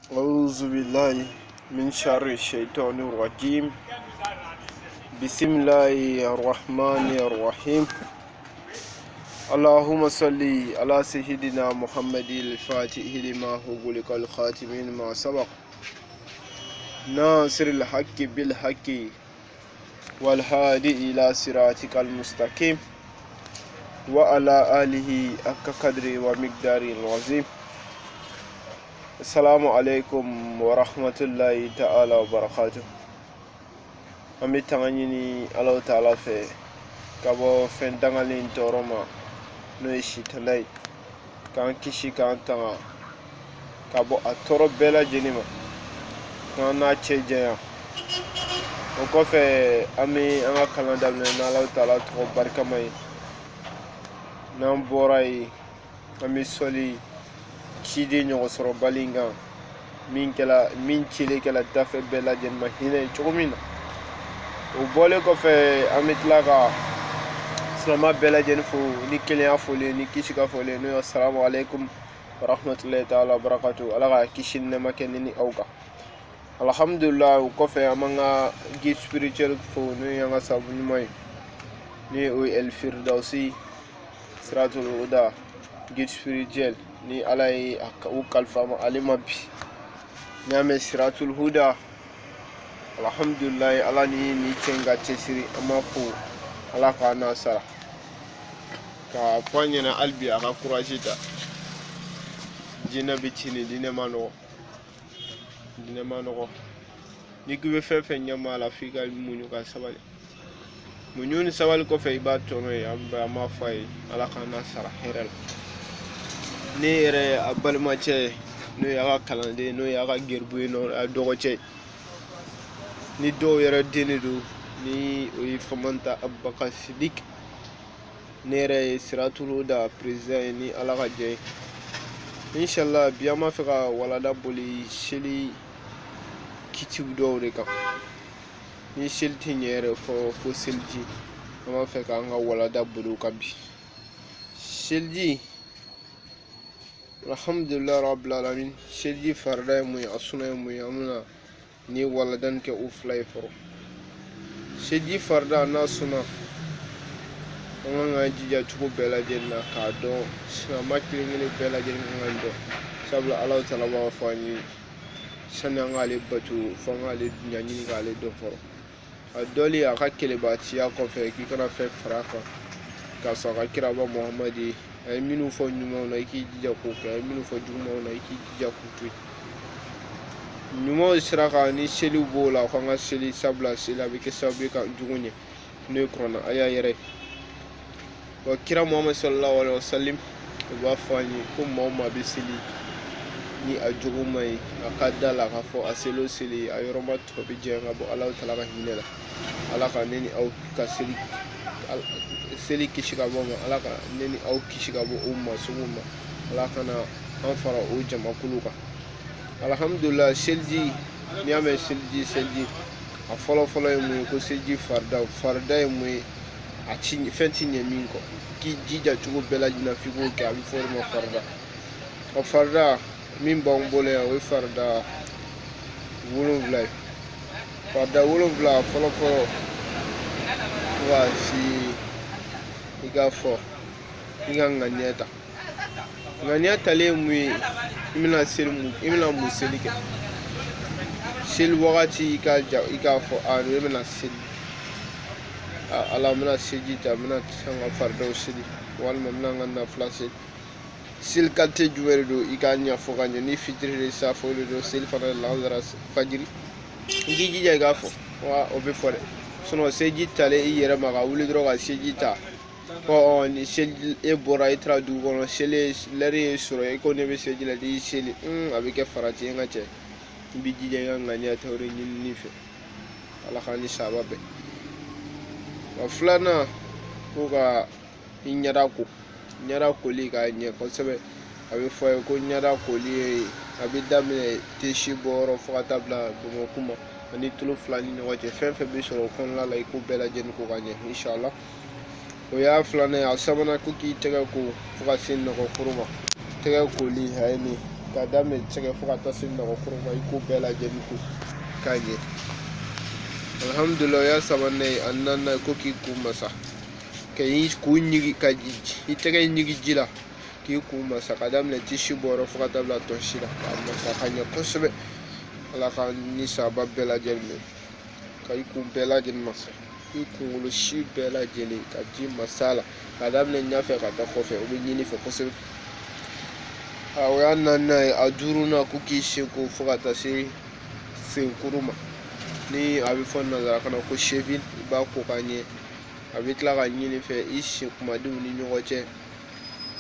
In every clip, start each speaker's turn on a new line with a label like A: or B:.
A: أعوذ بالله من شر الشيطان الرجيم. بسم الله الرحمن الرحيم. اللهم صل على سيدنا محمد الفاتح لما أغلق الخاتم ما سبق ناصر الحق بالحق والهادي إلى صراطك المستقيم وعلى آله حق قدره ومقداره العظيم. Assalamu alaikum wa rahmatullahi ta'ala wa barakatuh. Ami tanganyini Allah ta'ala fe kabo fen dangalin toroma no ishi tanai kan kishi kan tanga kabo atoro bela jenima kan na chejeya o ko fe ami anga kalanda na Allah ta'ala to barka mai nan borai ami soli kidi ñogo soro balinga min cile kala dafe bela jen ma hine chugumina o bole ko fe amitla ka salama bela jen fu ni kiliya fole ni kishika fole no assalamu alaikum wa rahmatullahi ta'ala wa barakatuh ala ka kishin ne maken ni auka alhamdulillah ko fe amanga guide spiritual fu no yanga sabu ni moy ni o el firdausi siratul huda guide spiritual ni alay ukal fama alimabi nyame siratul huda alhamdulillah ala ni tenga tesiri amafu ala ka nasara ka fanya na albi aka kurajita jina bitini dine mano ni kube fefe nyama la fika munyu ka sabali munyu ni sabali ko fe ibato no yamba mafai ala ka nasara heral ne yɛrɛ a balimacɛ n'o y'a ka kalanden n'o y'a ka geribu no a dɔgɔcɛ ni dɔw yɛrɛ den don ni o ye famanta abubakar sidik ne yɛrɛ ye siratul huda président ye ni ala ka jɛ ye inshallah bi an b'a fɛ ka walanda boli seli kitiw dɔw de kan ni seli tɛ ɲɛ yɛrɛ fo seliji an b'a fɛ k'an ka walanda boli o kan bi seliji alhamdulillah rabbil alamin selji farda mu asuna mu amuna ni waladan ke uflay foro selji farda na suna nga jija tuko bela jenna ka do sina makli ngini bela jenna ngando sabla allah taala wa fani sana ngale batu fangale nyani ngale do foro adoli aka kele bati ya ko fe ki kana fe faraka ka so ka kira ba muhammadi ay minu fo nyumo na ki jija ko ka ay minu fo jumo na ki jija ko tu nyumo siraka ni seli bola ko nga seli sabla sela be ke sabbe ka jugunye ne krona aya yere wa kira muhammad sallallahu alaihi wasallam wa fani ko mawma be seli ni ajugumai akadala ka fo aselo seli ayoroma to be jenga bo allah taala ka hinela ala ka neni au ka seli kishika bonga alaka neni au kishika bo umma sumuma alaka na anfara o jama kuluka alhamdulillah selji ni ame selji a folo mu ko selji farda mu a tinni fenti nyamin ko ki jija tugo bela dina figo ke abi forma farda min bang bole o farda wolonvla folo wa si iga fo iga nganyeta le mu imina muselike sil wakati iga fo anu imina sil ala mina sejita mina tanga fardo sili walma mina ngana flase sil kante juwere do iga nya fo ganya ni fitri sa fo do sil fana lazara fajiri ngiji iga fo wa obe fore sono sejita le yere maga wuli droga sejita ko ni sel e bora itra du gono sele lari suro e ko ne be sejila di seli abike farati ngache biji je nganya tawre ni fe ala khani sababe wa flana ko ga nyara ko li ga nye ko sebe abi fo ko nyara ko li abi damne teshi boro fo tabla ko kuma ani tulu flani ne waje fe be suro kon la lay ko bela jen ko ga nye inshallah o ya flane a sabana ko ki tega ko fuka sin no ko kuruma tega ko li hayni k'a daminɛ sɛgɛ fo ka taa se nɔgɔkɔrɔ ma i k'o bɛɛ lajɛlen ko k'a ɲɛ alhamdulillah o y'a sabanan ye a naaninan ye ko k'i kun masa k'u ɲigi ka i tɛgɛ ɲigi ji la k'i kun masa ka daminɛ tisi bɔyɔrɔ fo ka taa bila tɔnsi la k'a masa ka ɲɛ kosɛbɛ ala ka ni sababa bɛɛ lajɛlen minɛ ka i kun bɛɛ lajɛlen masa i kunkolo si bɛɛ lajɛlen ka ji masa la ka daminɛ ɲɛfɛ ka taa kɔfɛ o bɛ ɲini fɛ kosɛbɛ o y'a naaninan ye a duurunan ko k'i seko fo ka taa se senkuru ma ni a bɛ fɔ nanzarakan na ko shaving i b'a ko ka ɲɛ a bɛ tila ka ɲini fɛ i sen kumadenw ni ɲɔgɔn cɛ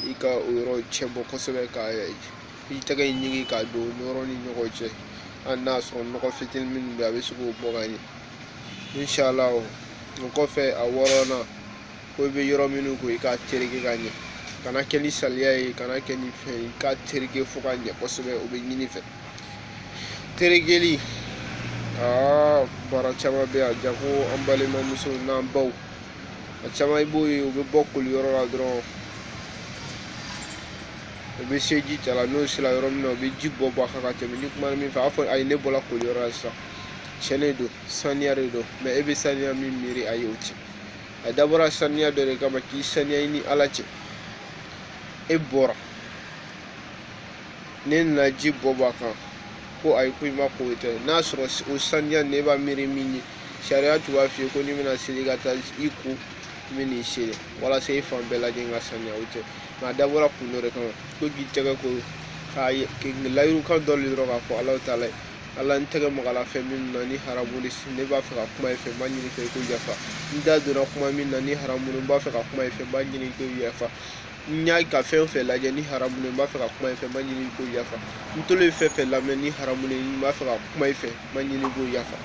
A: i ka o yɔrɔ cɛ bɔ kosɛbɛ ka i tɛgɛ ɲigi ka don yɔrɔ ni ɲɔgɔn cɛ hali n'a sɔrɔ nɔgɔ fitinin minnu bɛ a bɛ se k'o bɔ ka ɲɛ inshallah o kɔfɛ a wɔɔrɔnan ko i bɛ yɔrɔ minnu ko i k'a tereke ka ɲɛ kana kɛ ni saliya ye kana kɛ ni fɛn i k'a tereke fo ka ɲɛ kosɛbɛ o bɛ ɲini fɛ terekeli baara caman bɛ yan jago an balimamusow n'an baw a caman i b'o ye u bɛ bɔ koliyɔrɔ la dɔrɔn u bɛ se ji ta la n'o sera yɔrɔ min na u bɛ ji bɔ a kan ka tɛmɛ ni kuma min fɛ a b'a fɔ ayi ne bɔra koliyɔrɔ la sisan tiɲɛ de don saniya de don mɛ e bɛ saniya min miiri ayi o tɛ a dabɔra saniya dɔ de kama k'i saniya i ni ala cɛ e bɔra ne nana ji bɔ a kan ko ayi ko i ma ko tɛ n'a sɔrɔ o saniya ne b'a miiri min ye sariya tun b'a f'i ye ko n'i bɛna seli ka taa i ko i bɛ n'i seli walasa i fan bɛɛ lajɛlen ka saniya o tɛ nka a dabɔra kun dɔ de kama ko k'i tɛgɛ ko k'a layirukan dɔ de dɔrɔn k'a fɔ ala ta'ala ye ala n tɛgɛ magala fɛn min na ni haramu de ne b'a fɛ ka kuma i fɛ n b'a ɲini fɛ i ko yafa n da donna kuma min na ni haramu n b'a fɛ ka kuma i fɛ n b'a ɲini i ko yafa n y'a ka fɛn o fɛn lajɛ ni haramu n b'a fɛ ka kuma i fɛ n b'a ɲini i ko yafa n tolen fɛn fɛn lamɛn ni haramu n b'a fɛ ka kuma i fɛ n b'a ɲini i ko yafa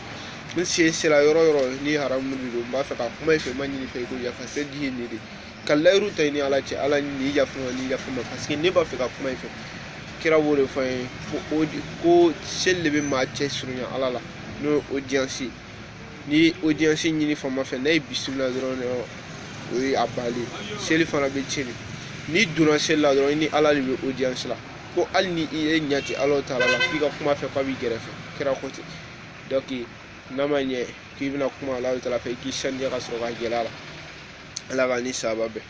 A: n sen sera yɔrɔ yɔrɔ ni haramu de don n b'a fɛ ka kuma i fɛ n b'a ɲini i fɛ i ko yafa se di ye nin de ka layiru ta i ni ala cɛ ala ni yafa ma ni yafa ma parce que ne b'a fɛ ka kuma i fɛ kira b'o de fɔ an ye ko seli de bɛ maa cɛ surunya ala la n'o ye audience ni audience ɲini fan ma fɛ n'a ye bisimila dɔrɔn o ye a bali seli fana bɛ tiɲɛ ni donna seli la dɔrɔn i ni ala de bɛ audience la ko hali ni i ye ɲati ala ta'ala la f'i ka kuma fɛ k'a b'i gɛrɛfɛ kira ko ten donc n'a ma ɲɛ k'i bɛna kuma ala ta'ala fɛ i k'i saniya ka sɔrɔ ka gɛlɛ a la ala ka ni sababa bɛɛ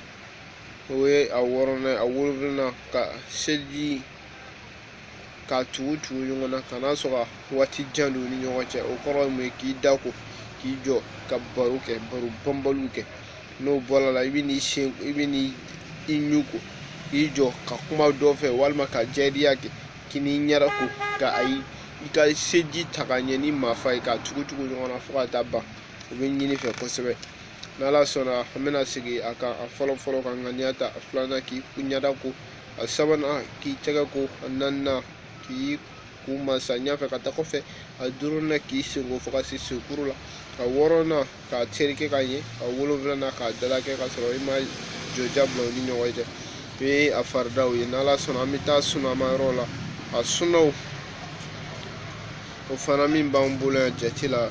A: o ye a wɔɔrɔnan a wolonfilanan ka seli ka tugu ɲɔgɔn na ka n'a sɔrɔ waati jan don ni ɲɔgɔn cɛ o kɔrɔ ye mun ye k'i da ko k'i jɔ ka baro kɛ baro banbaliw kɛ n'o bɔra la i bɛ n'i ɲu ko k'i jɔ ka kuma dɔ fɛ walima ka jɛriya kɛ k'i n'i ɲɛda ko ka ayi i ka seji ta ka ɲɛ ni marifa ye ka tugu ɲɔgɔn na fo ka taa ban o bɛ ɲini fɛ kosɛbɛ n'ala sɔnna an bɛna segin a kan a fɔlɔ kan nka n'i y'a ta a filanan k'i ɲɛda ko a sabanan k'i tɛgɛ ko a naaninan k'i kun masa ɲɛfɛ ka taa kɔfɛ a duurunan k'i senko fo ka se senkuru la a wɔɔrɔnan k'a tereke ka ɲɛ a wolonfilanan k'a dalakɛ ka sɔrɔ i ma jɔja bila u ni ɲɔgɔn cɛ o ye a faridaw ye n'ala sɔnna an bɛ taa sunama yɔrɔ la a sunaw o fana min b'an bolo yan jate la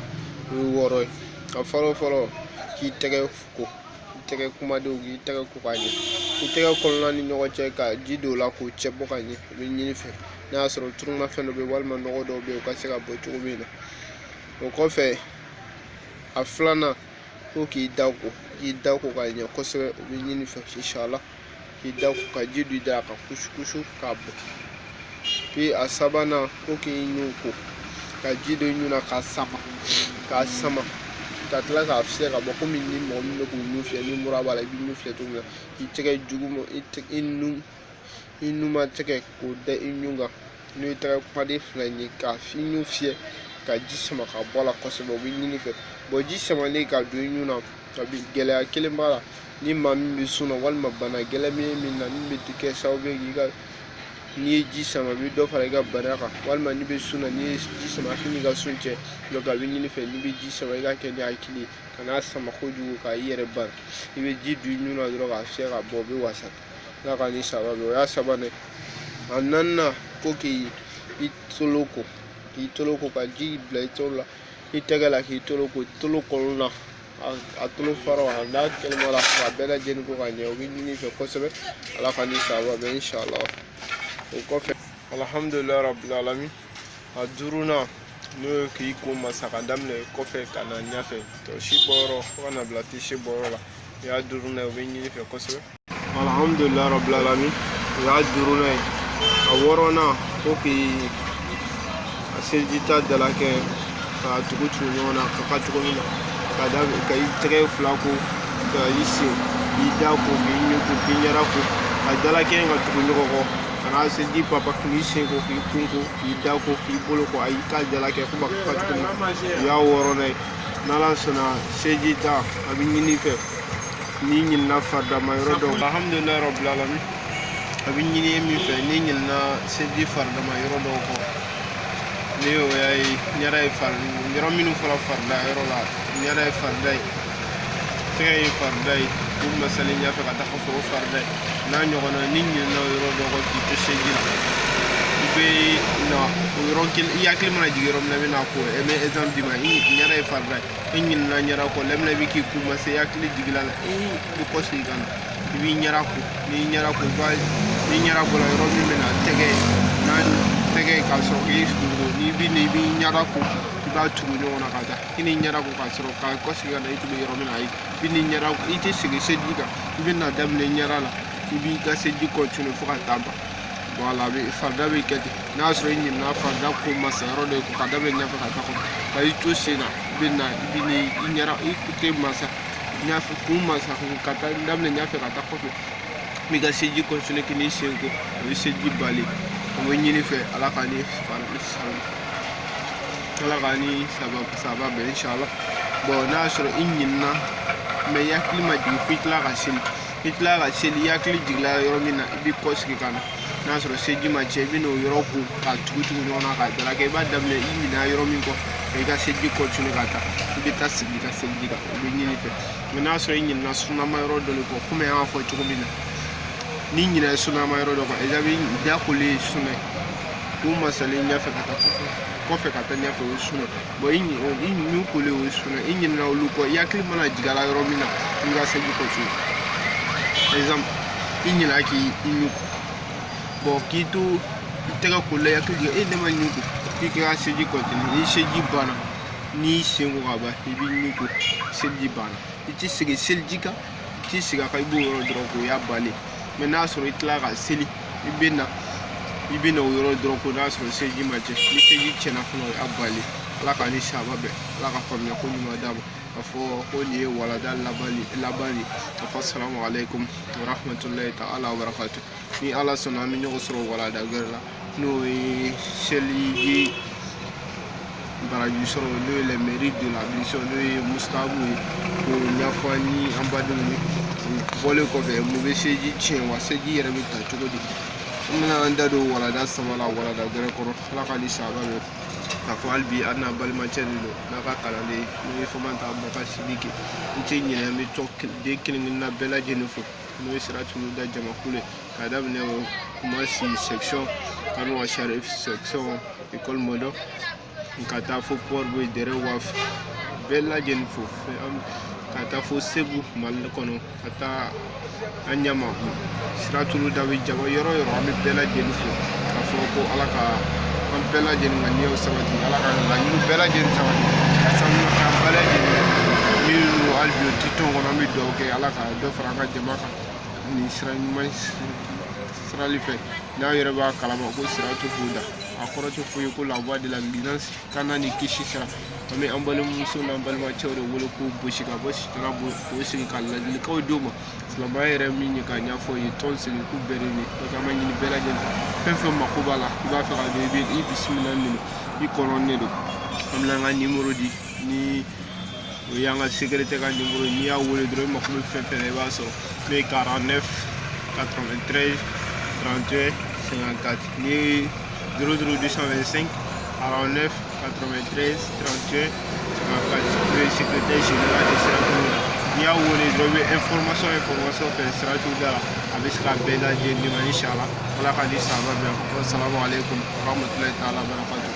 A: o ye 6 ye a fɔlɔ k'i tɛgɛ ko i tɛgɛ kumadenw k'i tɛgɛ ko ka ɲɛ i tɛgɛ kɔnɔna ni ɲɔgɔn cɛ ka ji don o la k'o cɛ bɔ ka ɲɛ o bɛ ɲini fɛ n'a y'a sɔrɔ turumafɛn dɔ bɛ walima nɔgɔ dɔw bɛ yen o ka se ka bɔ cogo min na o kɔfɛ a filanan ko k'i da ko ka ɲɛ kosɛbɛ o bɛ ɲini fɛ inshallah k'i da ko ka ji don i da ka kusu k'a bɔ puis a sabanan ko k'i ɲu ko ka ji don i ɲu na k'a sama ka tila k'a fiyɛ ka bɔ komi ni mɔgɔ min bɛ k'u ɲu fiyɛ ni mura b'a la i bɛ ɲu fiyɛ cogo min na i tɛgɛ juguma i numan tɛgɛ k'o da i ɲu kan n'o ye tɛgɛ kumaden fila ye k'a ɲu fiyɛ ka ji sama ka bɔ a la kosɛbɛ o bɛ ɲini fɛ bon ji samalen ka don i ɲu na gɛlɛya kelen b'a la ni maa min bɛ sun na walima bana gɛlɛn bɛ min na min bɛ kɛ sababu ye n'i ye ji sama i bɛ dɔ fara i ka bana kan walima n'i bɛ sun na n'i ye ji sama f'i n'i ka sun cɛ donc a bɛ ɲini fɛ n'i bɛ ji sama i ka kɛ ni hakili ye ka n'a sama kojugu ka i yɛrɛ bana i bɛ ji don i ɲu na dɔrɔn k'a fiyɛ ka bɔ o bɛ wasa ala ka ni sababa bɛɛ o y'a sabanan a naaninan ko k'i tolo ko ka ji bila i tolo la i tɛgɛ la k'i tolo ko tolo kɔnɔna a tolo faraw a n'a kɛnɛma la a bɛɛ lajɛlen ko ka ɲɛ o bɛ ɲini fɛ kosɛbɛ ala ka ni sababa bɛɛ inshallah o kɔfɛ alhamdulillah rabbil alamin a duruna n'o ye k'i ko masa ka daminɛ kɔfɛ ka na ɲɛfɛ to si bɔyɔrɔ fo ka na bila ti si bɔyɔrɔ la o y'a duruna ye o bɛ ɲini fɛ kosɛbɛ alhamdulillah rabbil alamin o y'a duruna ye a wɔɔrɔnan fo k'i a selijita dalakɛ k'a tugu tugu ɲɔgɔn na ka cogo min na ka i tɛgɛ fila ko ka i sen k'i da ko k'i ɲɛ ko k'i ɲɛda ko ka dalakɛ ka tugu ɲɔgɔn kɔ kana seliji papa k'i sen ko k'i kun ko k'i da ko k'i bolo ko ayi k'a dalakɛ fo ka cogo min o y'a wɔɔrɔnan ye n'ala sɔnna selijita a bɛ ɲini fɛ n'i ɲinina faridama yɔrɔ dɔw alhamdulillah rabbil alamin a bɛ ɲini min fɛ n'i ɲinina seliji faridama yɔrɔ dɔw kɔ ni o y'a ye ɲɛda ye yɔrɔ minnu fɔra farida yɔrɔ la ɲɛda ye farida ye tɛgɛ ye farida ye k'u masali ɲɛfɛ ka taa fɔ o farida ye n'a ɲɔgɔnna ni ɲinina o yɔrɔ dɔ kɔ k'i to seliji la i bɛ na o yɔrɔ kelen i hakili mana jigin yɔrɔ min na i bɛ n'a ko mɛ exemple d'i ma ɲɛda ye farida ye i ɲinina ɲɛda kɔ lɛmina i bɛ k'i kun ma se i hakili jigila la i bɛ kɔ segin ka na i b'i ɲɛda ko n'i ɲɛda ko n'i ɲɛda bɔra yɔrɔ min bɛ na tɛgɛ tɛgɛ k'a sɔrɔ k'i kunko n'i b'i ɲɛda ko i b'a tugu ɲɔgɔn na ka taa i n'i ɲɛda ko k'a sɔrɔ ka kɔsegin ka na i tugu yɔrɔ min na ayi i n'i ɲɛda i tɛ segin seliji kan i bɛ na daminɛ ɲɛda la i b'i ka seliji continue fo ka taa ban voilà farida bɛ kɛ ten n'a y'a sɔrɔ i ɲinɛna farida ko masa yɔrɔ dɔ ye ko ka daminɛ ɲɛfɛ ka taa kɔnɔ ka i to sen na i bɛ na i ɲɛda i tɛ masa ɲɛfɛ kun masa ka taa daminɛ ɲɛfɛ ka taa kɔfɛ i b'i ka seliji continue k'i n'i sen ko o ye seliji bali o bɛ ɲini fɛ ala ka ni saba bɛn inshallah bon n'a y'a sɔrɔ i ɲinɛna mɛ i hakili ma jigin fo i tila ka seli i tila ka seli i hakili jigila yɔrɔ min na i bɛ kɔsegin ka na n'a sɔrɔ seliji ma cɛ i bɛ n'o yɔrɔ ko k'a tugu ɲɔgɔn na k'a dalakɛ i b'a daminɛ i ɲinɛna yɔrɔ min kɔ ka i ka seliji continue ka taa i bɛ taa sigi i ka seliji kan o bɛ ɲini fɛ mɛ n'a sɔrɔ i ɲinɛna sunama yɔrɔ dɔ de kɔ komi an y'a fɔ cogo min na n'i ɲinɛ sunama yɔrɔ dɔ kan exemple da kolen ye sunɛ k'u masalen ɲɛfɛ ka taa kɔfɛ ka taa ɲɛfɛ o ye sunɛ bon i min kolen o ye sunɛ i ɲinɛna olu kɔ i hakili mana jigin a la yɔrɔ min na i ka seliji continue exemple i ɲinɛna k'i ɲu bon k'i to i tɛgɛ kolen i hakili jigin ne ma ɲu ko k'i ka seliji continue ni seliji banna n'i sen ko ka ban i b'i ɲu ko seliji banna i tɛ segin seliji kan i tɛ segin a kan i b'o yɔrɔ dɔrɔn k'o y'a balen mɛ n'a sɔrɔ i tila ka seli i bɛ na o yɔrɔ dɔrɔn ko n'a sɔrɔ seliji ma cɛ ni seliji tiɲɛna fana o y'a bali ala ka ni saba bɛɛ ala ka faamuya ko ɲuman d'a ma k'a fɔ ko nin ye walada laban de k'a fɔ salamu aleykum wa rahmatulahi ta'ala wa barakatu ni ala sɔnna an bɛ ɲɔgɔn sɔrɔ walada gɛrɛ la n'o ye seliji baraji sɔrɔ n'o ye mairie de la mission n'o ye mustabu ye k'o ɲɛfɔ an ni an badenw ye bɔlen kɔfɛ mun bɛ seliji tiɲɛ wa seliji yɛrɛ bɛ ta cogo di an bɛna an da don walada saba la walada gɛrɛ kɔrɔ ala ka ni saba bɛ k'a fɔ hali bi an n'a balimacɛ de don n'a ka kalanden n'o ye Famanta Abubakar Sidiki n tɛ ɲinɛ an bɛ den kelen-kelenna bɛɛ lajɛlen fo n'o ye Siratu da jamakulu ye k'a daminɛ Kumasi section Kano Sharif section école Modou ka taa fo Port Boy Dɛrɛ Waf bɛɛ lajɛlen fo ka taa fo Segu Mali kɔnɔ ka taa an ɲama Siratu da bɛ jama yɔrɔ yɔrɔ an bɛ bɛɛ lajɛlen fo k'a fɔ ko ala ka an bɛɛ lajɛlen ka ɲɛw sabati ala ka laɲiniw bɛɛ lajɛlen sabati ka sanuya k'an bɛɛ lajɛlen minnu hali bi o tɛ tɔn kɔnɔ an bɛ dugawu kɛ ala ka dɔ fara an ka jama kan nin sira ɲuman sirali fɛ n'aw yɛrɛ b'a kalama ko Siratu da a kɔrɔ tɛ foyi ko la voie de la guidance kana ni kisi sira an bɛ an balimamuso n'an balimacɛw de wele k'o gosi ka bɔ sitana k'o sigi ka ladilikaw d'u ma silamɛya yɛrɛ min ye k'a ɲɛfɔ ye tɔn sigi k'u bɛɛ de ye donc an b'a ɲini bɛɛ lajɛlen fɛn fɛn mako b'a la i b'a fɛ ka don i bisimila ne don i kɔnɔnnen don an bɛna an ka numéro di ni o y'an ka secrétaire ka numéro n'i y'a wele dɔrɔn i mako bɛ fɛn fɛn na i b'a sɔrɔ n'o ye 49 93 31 54 ni ye 00225 49 93 31 54 n'o ye secrétaire général de Siratu da n'i y'a wele dɔrɔn i bɛ information fɛ Siratu da la a bɛ se ka bɛɛ lajɛlen ma inshallah ala ka ni saba bɛn salamu aleykum wa rahmatulahi ta'ala wa barakatuh